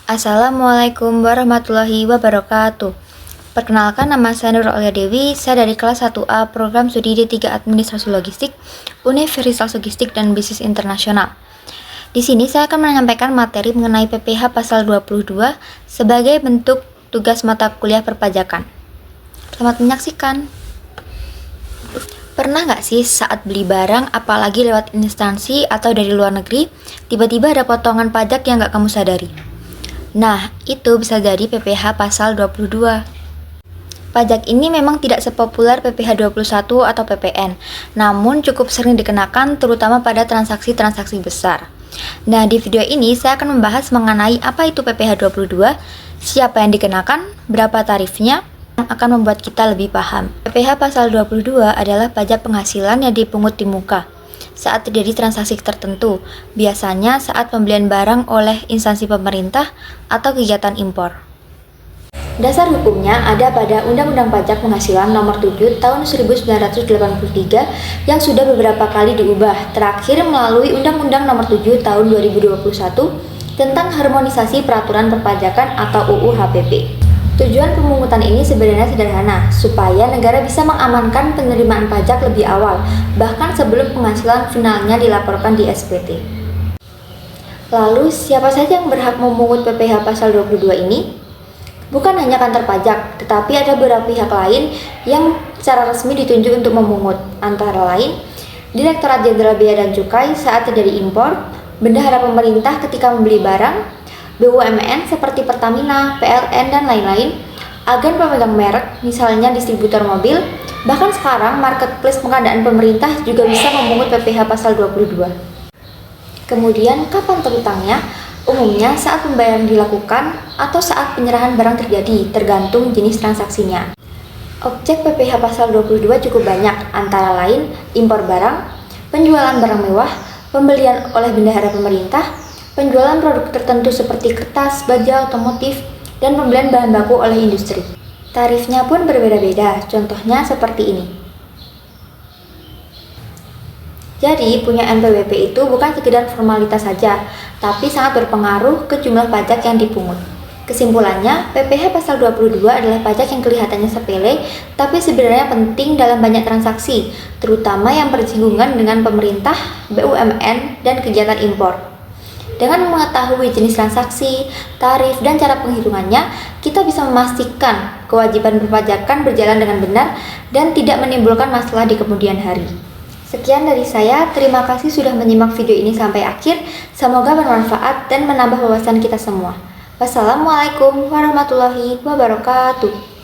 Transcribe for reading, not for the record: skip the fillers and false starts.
Assalamualaikum warahmatullahi wabarakatuh. Perkenalkan, nama saya Nurul Aulia Dewi. Saya dari kelas 1A Program Studi D3 Administrasi Logistik, Universitas Logistik dan Bisnis Internasional. Di sini saya akan menyampaikan materi mengenai PPh pasal 22 sebagai bentuk tugas mata kuliah perpajakan. Selamat menyaksikan. Pernah nggak sih saat beli barang, apalagi lewat instansi atau dari luar negeri, tiba-tiba ada potongan pajak yang nggak kamu sadari? Nah, itu bisa jadi PPh pasal 22. Pajak ini memang tidak sepopuler PPh 21 atau PPN, namun cukup sering dikenakan terutama pada transaksi-transaksi besar. Nah, di video ini saya akan membahas mengenai apa itu PPh 22, siapa yang dikenakan, berapa tarifnya, yang akan membuat kita lebih paham. PPh pasal 22 adalah pajak penghasilan yang dipungut di muka saat terjadi transaksi tertentu, biasanya saat pembelian barang oleh instansi pemerintah atau kegiatan impor. Dasar hukumnya ada pada Undang-Undang Pajak Penghasilan Nomor 7 Tahun 1983 yang sudah beberapa kali diubah, terakhir melalui Undang-Undang Nomor 7 Tahun 2021 tentang Harmonisasi Peraturan Perpajakan atau UU HPP. Tujuan pemungutan ini sebenarnya sederhana, supaya negara bisa mengamankan penerimaan pajak lebih awal, bahkan sebelum penghasilan finalnya dilaporkan di SPT. Lalu, siapa saja yang berhak memungut PPh pasal 22 ini? Bukan hanya kantor pajak, tetapi ada beberapa pihak lain yang secara resmi ditunjuk untuk memungut, antara lain Direktorat Jenderal Bea dan Cukai saat terjadi impor, bendahara pemerintah ketika membeli barang, BUMN seperti Pertamina, PLN, dan lain-lain, agen pemegang merek, misalnya distributor mobil, bahkan sekarang marketplace pengadaan pemerintah juga bisa memungut PPh pasal 22. Kemudian, kapan terutangnya? Umumnya saat pembayaran dilakukan atau saat penyerahan barang terjadi, tergantung jenis transaksinya. Objek PPh pasal 22 cukup banyak, antara lain impor barang, penjualan barang mewah, pembelian oleh bendahara pemerintah, penjualan produk tertentu seperti kertas, baja, otomotif, dan pembelian bahan baku oleh industri. Tarifnya pun berbeda-beda, contohnya seperti ini. Jadi, punya NPWP itu bukan sekedar formalitas saja, tapi sangat berpengaruh ke jumlah pajak yang dipungut. Kesimpulannya, PPh pasal 22 adalah pajak yang kelihatannya sepele, tapi sebenarnya penting dalam banyak transaksi, terutama yang bersinggungan dengan pemerintah, BUMN, dan kegiatan impor. Dengan mengetahui jenis transaksi, tarif, dan cara penghitungannya, kita bisa memastikan kewajiban perpajakan berjalan dengan benar dan tidak menimbulkan masalah di kemudian hari. Sekian dari saya, terima kasih sudah menyimak video ini sampai akhir, semoga bermanfaat dan menambah wawasan kita semua. Wassalamualaikum warahmatullahi wabarakatuh.